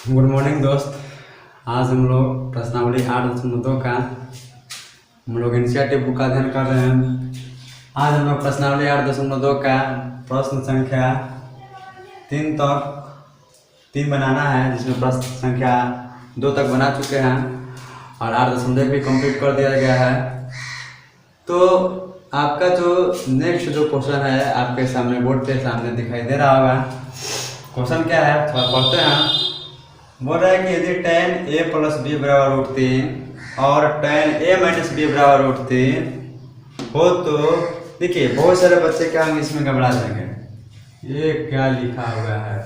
Good morning दोस्त। आज हम लोग प्रश्नावली 8.2 का हम लोग इनिशिएटिव बुक का अध्ययन कर रहे हैं। आज हम लोग प्रश्नावली 8.2 का प्रश्न संख्या 3 बनाना है, जिसमें प्रश्न संख्या 2 तक बना चुके हैं और 8.1 भी कंप्लीट कर दिया गया है। तो आपका जो नेक्स्ट जो क्वेश्चन है आपके सामने बोर्ड के सामने दिखाई दे रहा होगा। क्वेश्चन क्या है थोड़ा पढ़ते हैं। बोल रहा है कि यदि tan a प्लस बी बराबर √3 और tan a माइनस बी बराबर √3 हो तो देखिए बहुत सारे बच्चे क्या होंगे इसमें घबरा जाएंगे, ये क्या लिखा हुआ है।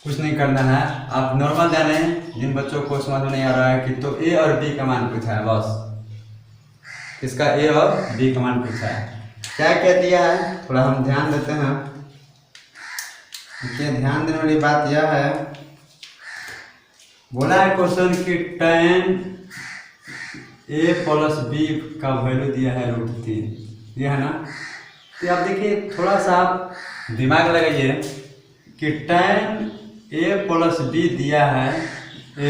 कुछ नहीं करना है, आप नॉर्मल जाने जिन बच्चों को समझ में नहीं आ रहा है कि तो a और b का मान पूछा है, बस इसका a और b का मान पूछा है। क्या क्या दिया है थोड़ा हम ध्यान देते हैं। देखिए ध्यान देने वाली बात यह है, बोला है क्वेश्चन कि tan a प्लस बी का वैल्यू दिया है √3, ये है ना। तो आप देखिए थोड़ा सा आप दिमाग लगाइए कि tan a प्लस बी दिया है,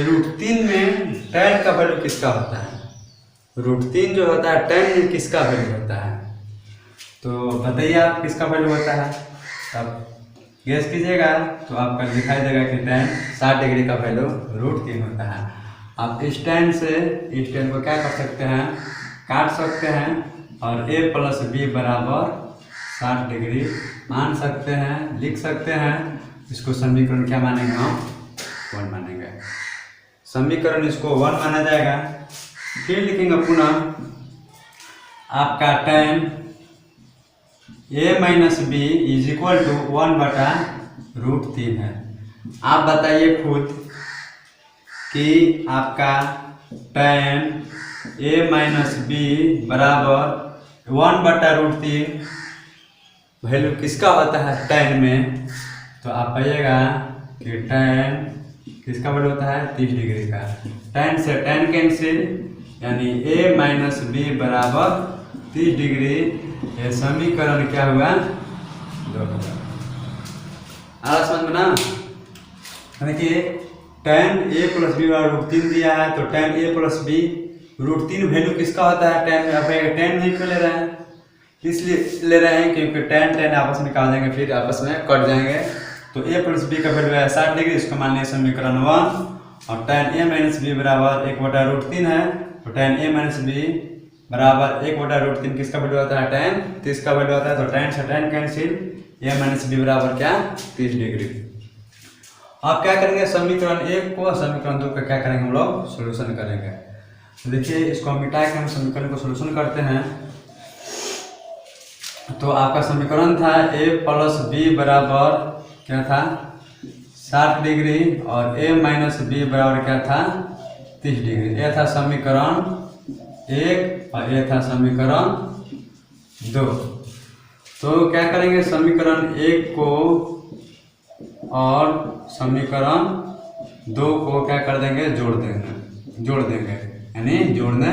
√3 में tan का वैल्यू किसका होता है, √3 जो होता है tan में किसका वैल्यू होता है। तो बताइए आप किसका वैल्यू होता है, अब गैस कीजिएगा तो आपका दिखाई देगा कि tan 60 डिग्री का वैल्यू √3 होता है। आप इस tan से इस tan को क्या कर सकते हैं, काट सकते हैं और a प्लस बी बराबर 60 डिग्री मान सकते हैं, लिख सकते हैं। इसको समीकरण क्या मानेंगे हम, 1 मानेंगे। समीकरण इसको 1 माना जाएगा। फिर लिखेंगे पुनः आपका tan a minus b is equal to 1/√3 है। आप बताइए खुद कि आपका tan a माइनस बी बराबर 1/√3 वैल्यू किसका होता है tan में। तो आप पाइएगा कि tan किसका वैल्यू होता है 30 डिग्री का। tan से tan कैंसिल, यानी a माइनस बी बराबर 30 डिग्री। ये समीकरण क्या हुआ 2 समझ में ना। देखिए tan a प्लस बी बराबर √3 दिया है, तो tan a plus b √3 value किसका होता है tan में। अब tan नहीं क्यों ले रहे हैं, इसलिए ले रहे हैं क्योंकि tan आपस में निकाल देंगे, फिर आपस में कट जाएंगे। तो a प्लस बी का वैल्यू है 60 डिग्री, इसको मान लिया समीकरण 1। और tan a माइनस बी बराबर 1/√3 है, तो tan a माइनस बी बराबर 1/√3 किसका वैल्यू आता है tan 30 का वैल्यू आता है। तो tan से tan cancel, a minus b बराबर क्या 30 डिग्री। आप क्या करेंगे समीकरण 1 को समीकरण 2 का क्या करेंगे हम लोग सोल्यूशन करेंगे। तो देखिए इसको मिटा के हम समीकरण को सोल्यूशन करते हैं। तो आपका समीकरण था a प्लस बी बराबर क्या था 60 डिग्री और a माइनस बी बराबर क्या था 30 डिग्री। ये था समीकरण 1 और ये था समीकरण 2। तो क्या करेंगे समीकरण 1 को और समीकरण 2 को क्या कर देंगे जोड़ देंगे यानी जोड़ने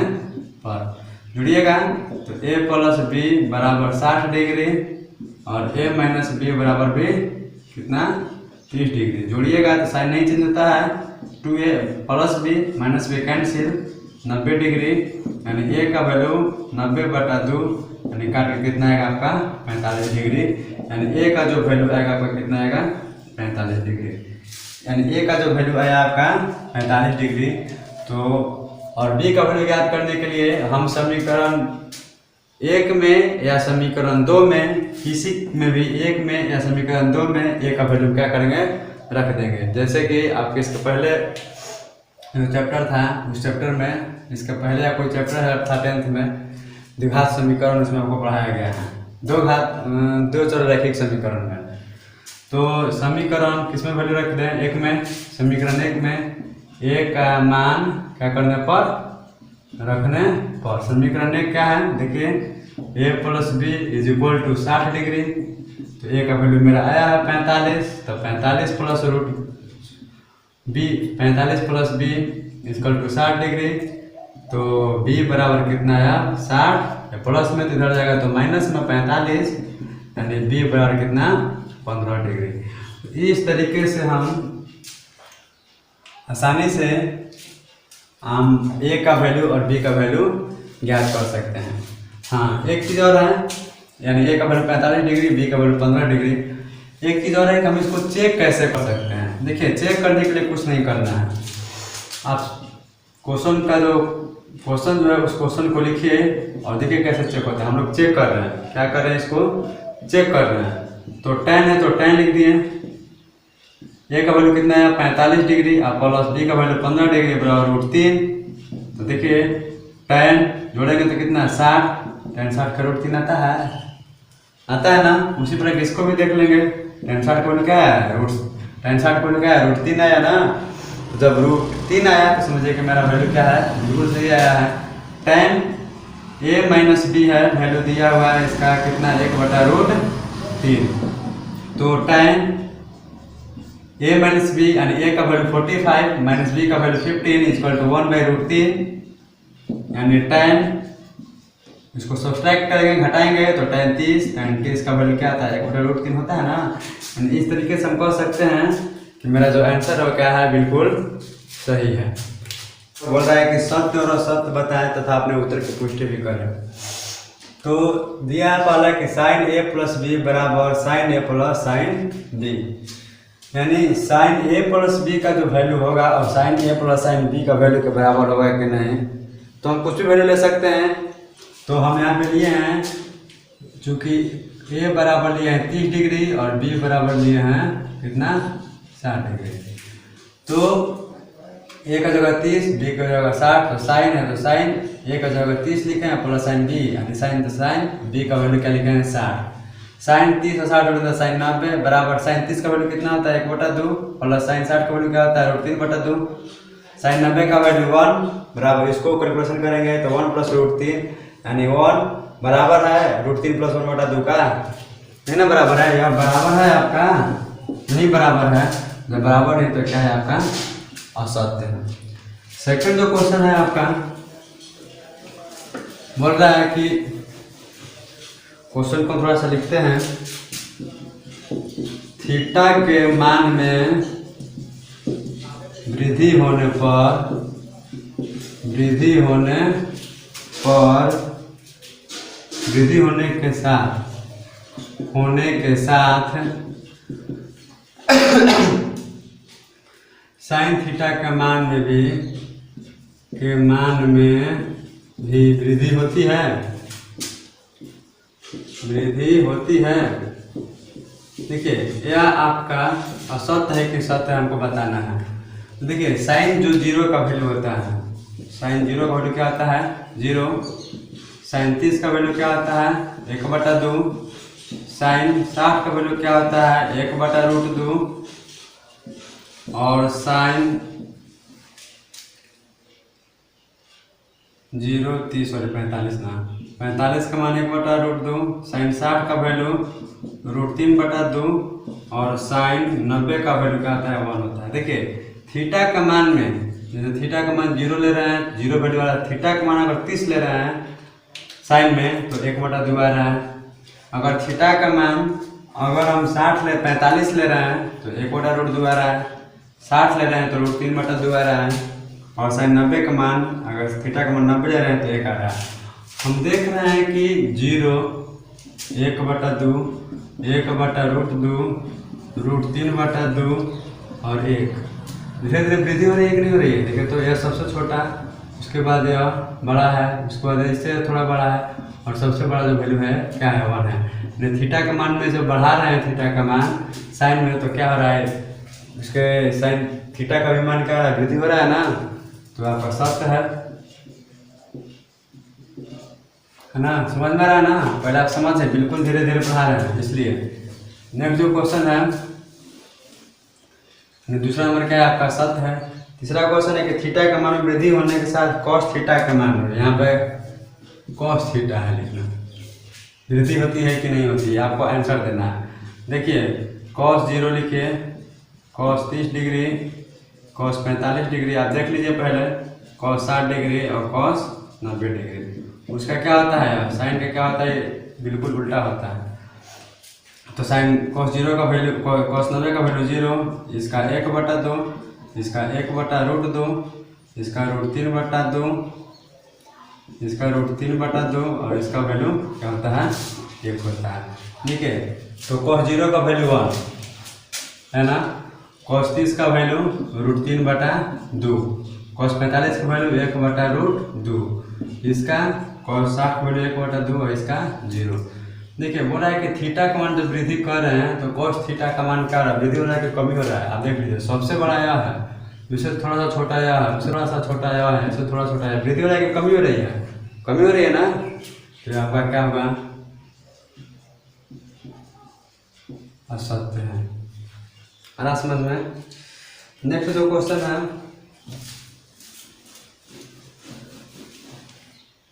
पर जुड़िएगा। तो a प्लस बी बराबर 60 डिग्री और a माइनस बी बराबर भी कितना 30 डिग्री। जोड़िएगा तो साइन नहीं चेंज होता है, 2a plus b minus b cancel 90 degree, यानी a का वैल्यू 90/2 यानी काट के कितना आएगा आपका 45 डिग्री। यानी a का जो वैल्यू आएगा आपका कितना आएगा 45 डिग्री। यानी a का जो वैल्यू आया आपका 45 डिग्री। तो और b का वैल्यू याद करने के लिए हम समीकरण 1 में या समीकरण 2 में, किसी में भी 1 में या समीकरण 2 में a का वैल्यू क्या करेंगे रख देंगे। जैसे कि आपके इसके पहले जो चैप्टर था उस चैप्टर में, इसके पहले कोई चैप्टर था 10th में द्विघात समीकरण, उसमें आपको पढ़ाया गया है 2 चररैखिक समीकरण में। तो समीकरण किस में वैल्यू रख दें 1 में, समीकरण 1 में a का मान क्या करने पर रखने पर। समीकरण 1 क्या है देखिए a plus b is equal to 60 degree. तो a का वैल्यू मेरा आया है 45, तो 45 plus b equal to 60 degree. तो b बराबर कितना आया 60, प्लस में तो इधर जाएगा तो माइनस में 45, यानी b बराबर कितना 15 डिग्री। इस तरीके से हम आसानी से हम ए का वैल्यू और बी का वैल्यू ज्ञात कर सकते हैं। हाँ, एक चीज़ और है, यानी ए का वैल्यू 45 डिग्री, बी का वैल्यू 15 डिग्री। एक चीज़ और है कि हम इसको चेक कैसे कर सकते हैं। देखिए, चेक करने के लिए कुछ नहीं करना है, आप क्वेश्चन का जो क्वेश्चन जो है उस क्वेश्चन को लिखिए और देखिए कैसे चेक होता है। हम लोग चेक कर रहे हैं, क्या कर रहे हैं, इसको चेक कर रहे हैं। तो tan है तो tan लिख दिए, ए का वैल्यू कितना है 45 डिग्री और प्लस बी का वैल्यू 15 डिग्री बराबर √3। तो देखिए tan जोड़ेंगे तो कितना 60, tan 60 का √3 आता है ना। उसी तरह इसको भी देख लेंगे, tan 60 का वैल्यू क्या है, tan 60 का वैल्यू क्या है, √3 आया ना। तो जब √3 आया तो समझिए कि मेरा वैल्यू क्या है, बिल्कुल सही आया है। tan a माइनस बी है, वैल्यू दिया हुआ है इसका कितना 1/√3। तो tan a माइनस बी यानी a का वैल्यू 45 माइनस बी का वैल्यू 15 इक्वल टू 1/√3, यानी tan इसको सब्सट्रैक्ट करेंगे, घटाएंगे तो tan 30 का वैल्यू क्या आता है 1/√3 होता है ना। यानी इस तरीके से हम कह सकते हैं कि मेरा जो आंसर है वो क्या है, बिल्कुल सही है। तो बोल रहा है कि सत्य और असत्य बताएं तथा अपने उत्तर की पुष्टि भी करें। तो दिया है पहला कि sin a प्लस बी बराबर sin a plus sin b, यानी sin a प्लस बी का जो वैल्यू होगा और sin a plus sin b का वैल्यू के बराबर होगा कि नहीं। तो हम कुछ भी वैल्यू ले सकते हैं। तो हम यहाँ पे लिए हैं, चूँकि a बराबर लिए हैं 30 डिग्री और b बराबर लिए हैं कितना 60 डिग्री। तो a का जगह 30, b का जगह 60, तो साइन है तो साइन a का जगह 30 लिखे हैं प्लस साइन b, यानी साइन तो साइन b का वैल्यू क्या लिखे हैं 60। साइन 30 और 60 होता है साइन 90 बराबर साइन 30 का वैल्यू कितना होता है 1/2 प्लस साइन 60 का वैल्यू क्या होता है √3/2। साइन 90 का वैल्यू 1 बराबर, इसको कैलकुलेशन करेंगे तो 1 प्लस √3 यानी 1 बराबर है √3 प्लस 1/2 का, नहीं ना बराबर है, यह बराबर है आपका नहीं बराबर है। जब बराबर है तो क्या है आपका असत्य है। सेकंड जो क्वेश्चन है आपका बोल रहा है कि क्वेश्चन को थोड़ा सा लिखते हैं। थीटा के मान में वृद्धि होने के साथ साइन थीटा के मान में भी वृद्धि होती है। देखिए यह आपका असत्य है कि सत्य है हमको बताना है। देखिए साइन जो 0 का वैल्यू होता है, साइन 0 का वैल्यू क्या आता है 0। साइन 30 का वैल्यू क्या होता है 1/2। साइन 60 का वैल्यू क्या होता है 1/√2। और साइन 0 30 और 45 ना 45 का मान 1/√2। साइन 60 का वैल्यू √3/2 और साइन 90 का वैल्यू क्या आता है 1 होता है। देखिए थीटा का मान में, जैसे थीटा का मान 0 ले रहे हैं, 0 वैल्यू वाला थीटा का मान अगर 30 ले रहे हैं साइन में तो 1/2 आ रहा है। अगर थीटा का मान अगर हम 45 ले रहे हैं तो 1/√2 आ रहा है। 60 ले रहे हैं तो √3/2 आ रहा है। और साइन 90 का मान अगर थीटा का मान 90 ले रहे हैं तो 1 आ रहा है। हम देख रहे हैं कि 0 1/2 1/√2 √3/2 और 1 धीरे धीरे वृद्धि हो रही है कि नहीं हो रही है। देखिए तो यह सबसे छोटा, उसके बाद यह बड़ा है, उसके बाद इससे थोड़ा बड़ा है और सबसे बड़ा जो वैल्यू है क्या है 1 है। थीटा के मान में जो बढ़ा रहे हैं थीटा का मान साइन में तो क्या हो रहा है उसके साइन थीटा का भी मान क्या है वृद्धि हो रहा है ना। तो आपका सत्य है ना, समझ में आ रहा है ना। पहले आप समझे, बिल्कुल धीरे धीरे पढ़ा रहे हैं इसलिए। नेक्स्ट जो क्वेश्चन है दूसरा नंबर क्या है आपका सत्य है। तीसरा क्वेश्चन है कि थीटा का मान में वृद्धि होने के साथ कॉस थीटा का मान में, यहाँ पे कॉस थीटा है लिखना, वृद्धि होती है कि नहीं होती है आपको आंसर देना है। देखिए कॉस 0 लिखिए, कॉस 30 डिग्री, कॉस 45 डिग्री आप देख लीजिए पहले, कॉस 60 डिग्री और कॉस 90 डिग्री। उसका क्या होता है साइन का क्या होता है बिल्कुल उल्टा होता है। तो साइन कॉस 0 का वैल्यू कॉस 90 का वैल्यू 0, इसका 1/2 इसका 1/√2, इसका √3/2, इसका √3/2 और इसका वैल्यू क्या होता है 1 होता है। ठीक है, तो cos 0 का वैल्यू 1 है ना, cos 30 का वैल्यू √3/2, cos 45 का वैल्यू 1/√2, इसका cos 60 का वैल्यू 1/2 और इसका 0। देखिए बोला है कि थीटा का मान जब वृद्धि कर रहे हैं तो cos थीटा का मान क्या रहा है, वृद्धि हो रहा है कि कमी हो रहा है। आप देख लीजिए, सबसे बड़ा यह है, इससे थोड़ा सा छोटा यह है, इससे थोड़ा सा छोटा यह है, इससे थोड़ा छोटा है, वृद्धि हो रहा है कि कमी हो रही है, कमी हो रही है ना। तो आपका क्या होगा, असत्य है। आ रहा समझ में। नेक्स्ट जो क्वेश्चन है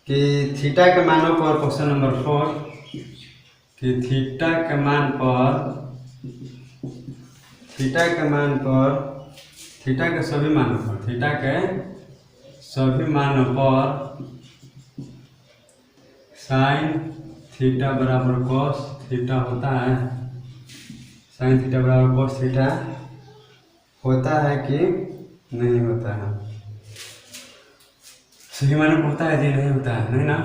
कि थीटा के मानों पर, क्वेश्चन नंबर 4, कि थीटा के मान पर, थीटा के मान पर, थीटा के सभी मानों पर, थीटा के सभी मानों पर साइन थीटा बराबर कॉस थीटा होता है, साइन थीटा बराबर कॉस थीटा होता है कि नहीं होता है। सही मानों पर होता है जी, नहीं होता है, नहीं ना।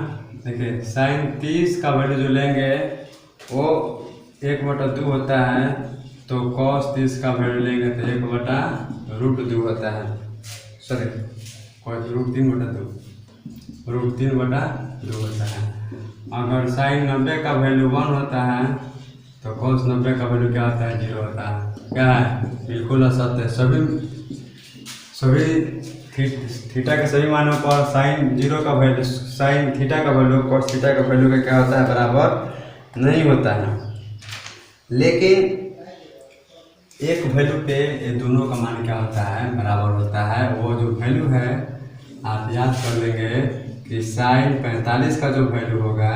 देखिए साइन 30 का वैल्यू जो लेंगे वो 1/2 होता है, तो cos 30 का वैल्यू लेंगे तो 1/√2 होता है, सॉरी √3/2 होता है। अगर साइन 90 का वैल्यू 1 होता है तो cos 90 का वैल्यू क्या होता है, 0 होता है। क्या है, बिल्कुल असत्य है। सभी थीटा के सभी मानों पर साइन 0 का वैल्यू, साइन थीटा का वैल्यू cos थीटा का वैल्यू का क्या होता है, बराबर नहीं होता है। लेकिन एक वैल्यू पे ये दोनों का मान क्या होता है, बराबर होता है। वो जो वैल्यू है आप याद कर लेंगे कि साइन 45 का जो वैल्यू होगा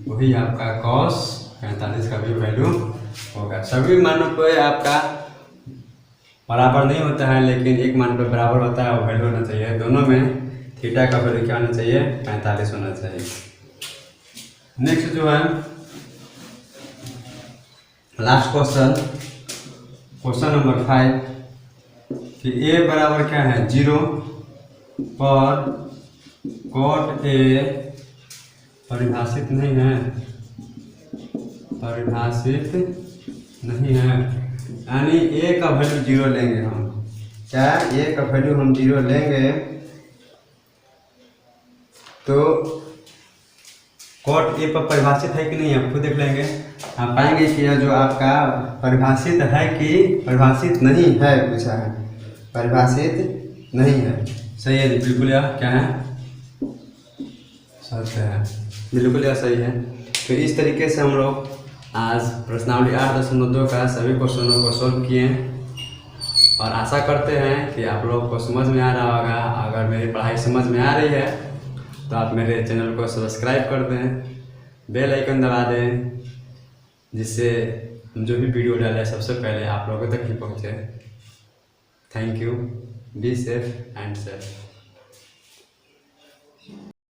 वही आपका cos 45 का भी वैल्यू होगा। सभी मानों पे आपका बराबर नहीं होता है, लेकिन एक मान पे बराबर होता है, वो वैल्यू होना चाहिए। दोनों में थीटा का वैल्यू क्या होना चाहिए, 45 होना चाहिए। नेक्स्ट जो है लास्ट क्वेश्चन, क्वेश्चन नंबर 5, कि a बराबर क्या है 0 पर cot a परिभाषित नहीं है, परिभाषित नहीं है, यानी a का वैल्यू 0 लेंगे हम। क्या, a का वैल्यू हम 0 लेंगे तो cot a पर परिभाषित है कि नहीं, आप खुद देख लेंगे। आप पाएंगे कि यह जो आपका परिभाषित है कि परिभाषित नहीं है, पूछा है, परिभाषित नहीं है। सही है, बिल्कुल यह क्या है, सत्य है, बिल्कुल यह सही है। तो इस तरीके से हम लोग आज प्रश्नावली 8.2 का सभी क्वेश्चनों को सॉल्व किए और आशा करते हैं कि आप लोग को समझ में आ रहा होगा। अगर मेरी पढ़ाई समझ में आ रही है तो आप मेरे चैनल को सब्सक्राइब कर दें, बेल आइकन दबा दें, जिससे जो भी वीडियो डाले सबसे पहले आप लोगों तक ही पहुँचे। Thank you, be safe and safe.